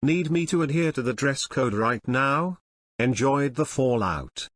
Need me to adhere to the dress code right now? Enjoyed the fallout.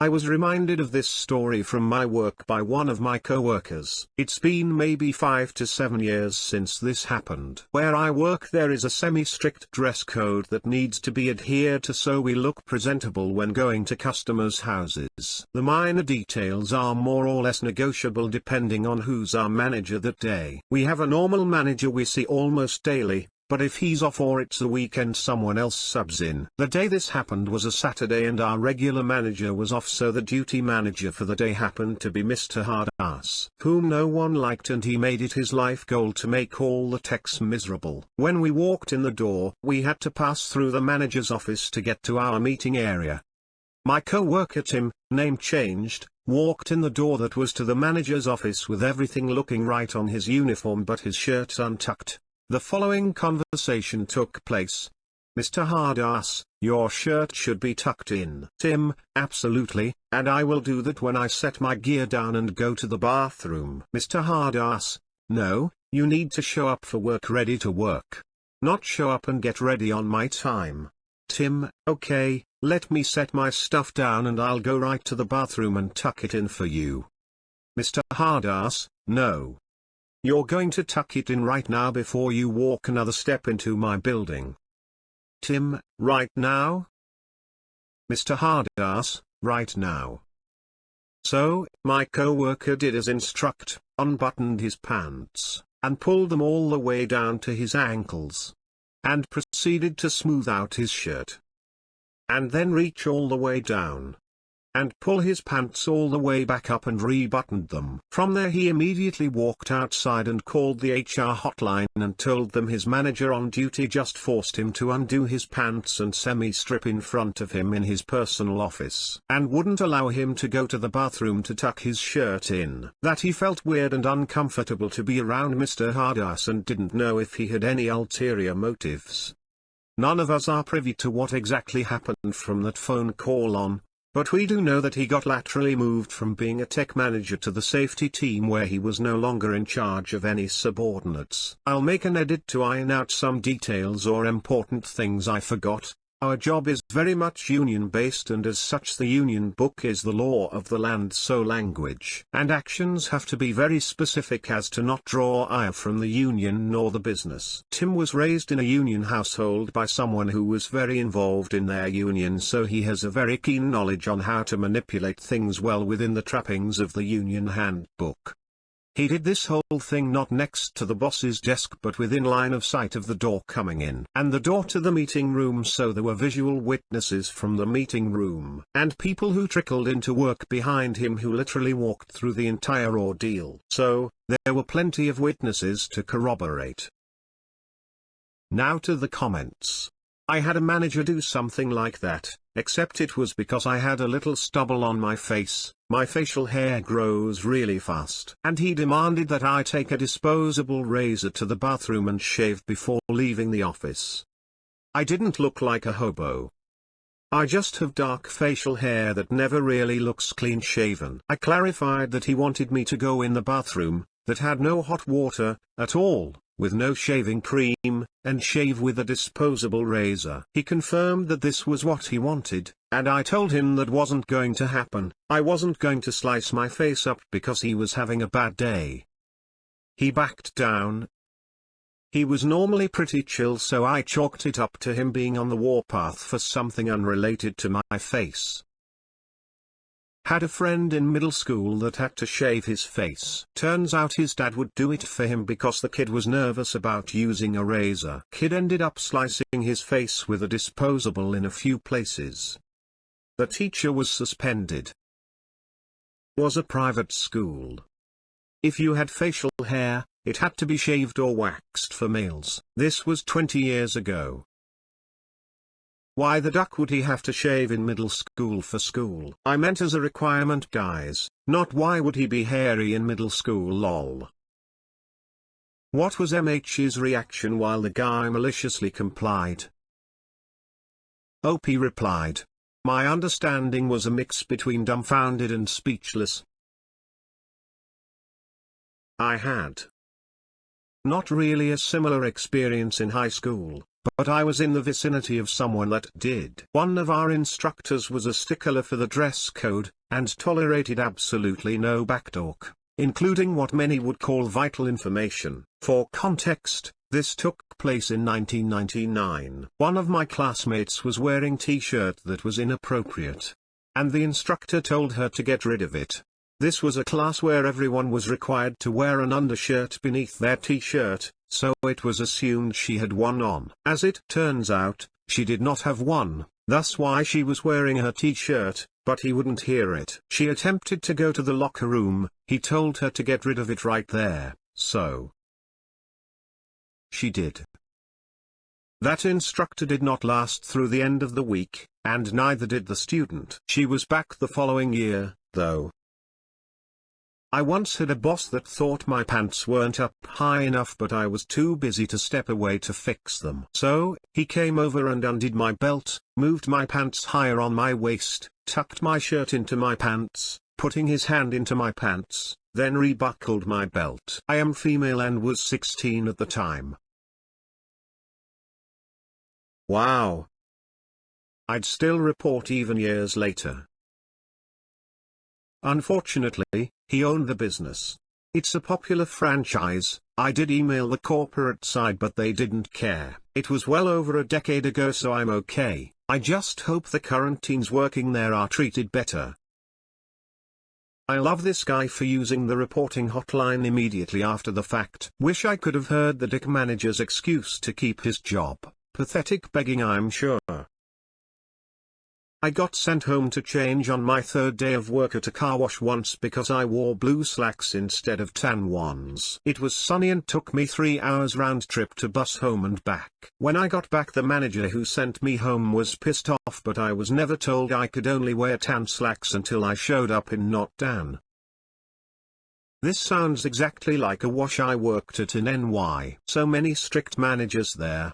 I was reminded of this story from my work by one of my co-workers. It's been maybe 5 to 7 years since this happened. Where I work there is a semi-strict dress code that needs to be adhered to so we look presentable when going to customers' houses. The minor details are more or less negotiable depending on who's our manager that day. We have a normal manager we see almost daily, but if he's off or it's a weekend someone else subs in. The day this happened was a Saturday and our regular manager was off, so the duty manager for the day happened to be Mr. Hardass, whom no one liked, and he made it his life goal to make all the techs miserable. When we walked in the door, we had to pass through the manager's office to get to our meeting area. My co-worker Tim, name changed, walked in the door that was to the manager's office with everything looking right on his uniform but his shirt untucked. The following conversation took place. Mr. Hardass, your shirt should be tucked in. Tim, absolutely, and I will do that when I set my gear down and go to the bathroom. Mr. Hardass, no, you need to show up for work ready to work. Not show up and get ready on my time. Tim, okay, let me set my stuff down and I'll go right to the bathroom and tuck it in for you. Mr. Hardass, no. You're going to tuck it in right now before you walk another step into my building. Tim, right now? Mr. Hardass, right now. So, my co-worker did as instructed, unbuttoned his pants, and pulled them all the way down to his ankles. And proceeded to smooth out his shirt. And then reach all the way down. And pull his pants all the way back up and rebuttoned them. From there he immediately walked outside and called the HR hotline and told them his manager on duty just forced him to undo his pants and semi-strip in front of him in his personal office, and wouldn't allow him to go to the bathroom to tuck his shirt in. That he felt weird and uncomfortable to be around Mr. Hardass and didn't know if he had any ulterior motives. None of us are privy to what exactly happened from that phone call on. But we do know that he got laterally moved from being a tech manager to the safety team where he was no longer in charge of any subordinates. I'll make an edit to iron out some details or important things I forgot. Our job is very much union-based, and as such the union book is the law of the land, so language and actions have to be very specific as to not draw ire from the union nor the business. Tim was raised in a union household by someone who was very involved in their union, so he has a very keen knowledge on how to manipulate things well within the trappings of the union handbook. He did this whole thing not next to the boss's desk but within line of sight of the door coming in and the door to the meeting room, so there were visual witnesses from the meeting room and people who trickled into work behind him who literally walked through the entire ordeal. So, there were plenty of witnesses to corroborate. Now to the comments. I had a manager do something like that, except it was because I had a little stubble on my face. My facial hair grows really fast. And he demanded that I take a disposable razor to the bathroom and shave before leaving the office. I didn't look like a hobo. I just have dark facial hair that never really looks clean shaven. I clarified that he wanted me to go in the bathroom, that had no hot water, at all, with no shaving cream, and shave with a disposable razor. He confirmed that this was what he wanted, and I told him that wasn't going to happen. I wasn't going to slice my face up because he was having a bad day. He backed down. He was normally pretty chill, so I chalked it up to him being on the warpath for something unrelated to my face. Had a friend in middle school that had to shave his face. Turns out his dad would do it for him because the kid was nervous about using a razor. Kid ended up slicing his face with a disposable in a few places. The teacher was suspended. Was a private school. If you had facial hair, it had to be shaved or waxed for males. This was 20 years ago. Why the duck would he have to shave in middle school for school? I meant as a requirement, guys, not why would he be hairy in middle school, lol. What was MH's reaction while the guy maliciously complied? OP replied. My understanding was a mix between dumbfounded and speechless. I had Not really a similar experience in high school, but I was in the vicinity of someone that did. One of our instructors was a stickler for the dress code, and tolerated absolutely no backtalk, including what many would call vital information. For context, this took place in 1999. One of my classmates was wearing a t-shirt that was inappropriate, and the instructor told her to get rid of it. This was a class where everyone was required to wear an undershirt beneath their t-shirt, so it was assumed she had one on. As it turns out, she did not have one, thus why she was wearing her t-shirt, but he wouldn't hear it. She attempted to go to the locker room, he told her to get rid of it right there, so she did. That instructor did not last through the end of the week, and neither did the student. She was back the following year, though. I once had a boss that thought my pants weren't up high enough, but I was too busy to step away to fix them. So, he came over and undid my belt, moved my pants higher on my waist, tucked my shirt into my pants, putting his hand into my pants, then rebuckled my belt. I am female and was 16 at the time. Wow. I'd still report even years later. Unfortunately, he owned the business. It's a popular franchise. I did email the corporate side, but they didn't care. It was well over a decade ago, so I'm okay. I just hope the current teens working there are treated better. I love this guy for using the reporting hotline immediately after the fact. Wish I could have heard the dick manager's excuse to keep his job. Pathetic begging, I'm sure. I got sent home to change on my third day of work at a car wash once because I wore blue slacks instead of tan ones. It was sunny and took me 3 hours round trip to bus home and back. When I got back, the manager who sent me home was pissed off, but I was never told I could only wear tan slacks until I showed up in not tan. This sounds exactly like a wash I worked at in NY. So many strict managers there.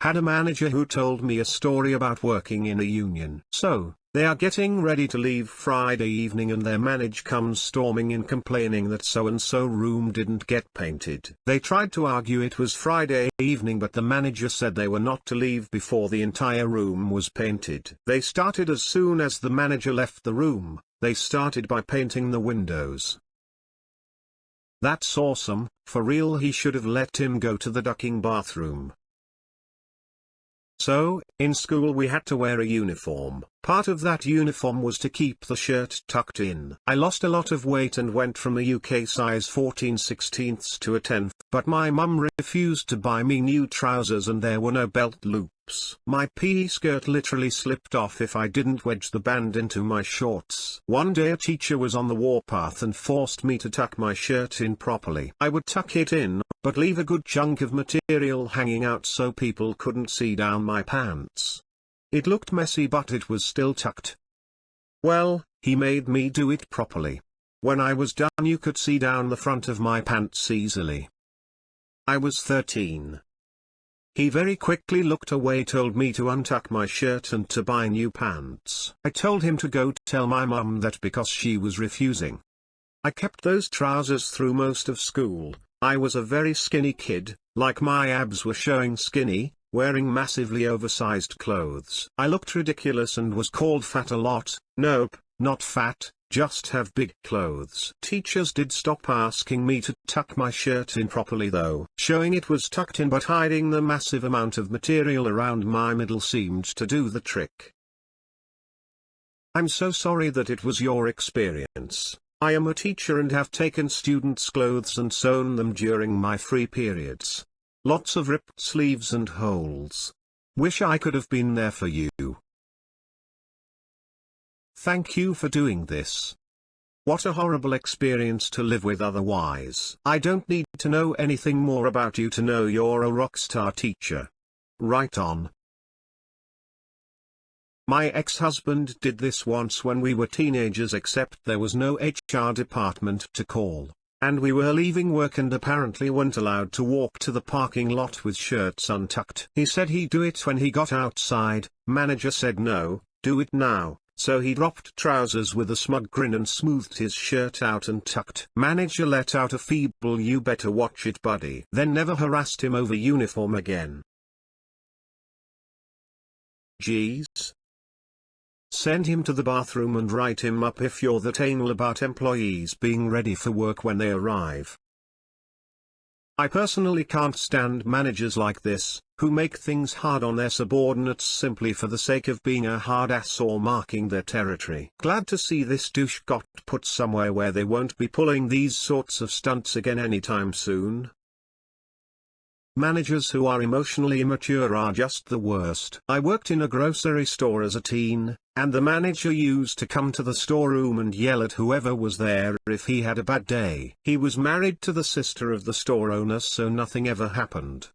Had a manager who told me a story about working in a union. So, they are getting ready to leave Friday evening and their manager comes storming in complaining that so-and-so room didn't get painted. They tried to argue it was Friday evening, but the manager said they were not to leave before the entire room was painted. They started as soon as the manager left the room. They started by painting the windows. That's awesome. For real, he should have let him go to the ducking bathroom. So, in school we had to wear a uniform. Part of that uniform was to keep the shirt tucked in. I lost a lot of weight and went from a UK size 14/16 to a 10, but my mum refused to buy me new trousers and there were no belt loops. My PE skirt literally slipped off if I didn't wedge the band into my shorts. One day a teacher was on the warpath and forced me to tuck my shirt in properly. I would tuck it in, but leave a good chunk of material hanging out so people couldn't see down my pants. It looked messy, but it was still tucked. Well, he made me do it properly. When I was done, you could see down the front of my pants easily. I was 13. He very quickly looked away, told me to untuck my shirt and to buy new pants. I told him to go tell my mum that because she was refusing. I kept those trousers through most of school. I was a very skinny kid, like my abs were showing skinny, wearing massively oversized clothes. I looked ridiculous and was called fat a lot. Nope, not fat, just have big clothes. Teachers did stop asking me to tuck my shirt in properly though. Showing it was tucked in but hiding the massive amount of material around my middle seemed to do the trick. I'm so sorry that it was your experience. I am a teacher and have taken students' clothes and sewn them during my free periods. Lots of ripped sleeves and holes. Wish I could have been there for you. Thank you for doing this. What a horrible experience to live with otherwise. I don't need to know anything more about you to know you're a rockstar teacher. Right on. My ex-husband did this once when we were teenagers, except there was no HR department to call, and we were leaving work and apparently weren't allowed to walk to the parking lot with shirts untucked. He said he'd do it when he got outside. Manager said no, do it now, so he dropped trousers with a smug grin and smoothed his shirt out and tucked. Manager let out a feeble "you better watch it buddy," then never harassed him over uniform again. Geez. Send him to the bathroom and write him up if you're that anal about employees being ready for work when they arrive. I personally can't stand managers like this, who make things hard on their subordinates simply for the sake of being a hard ass or marking their territory. Glad to see this douche got put somewhere where they won't be pulling these sorts of stunts again anytime soon. Managers who are emotionally immature are just the worst. I worked in a grocery store as a teen, and the manager used to come to the storeroom and yell at whoever was there if he had a bad day. He was married to the sister of the store owner, so nothing ever happened.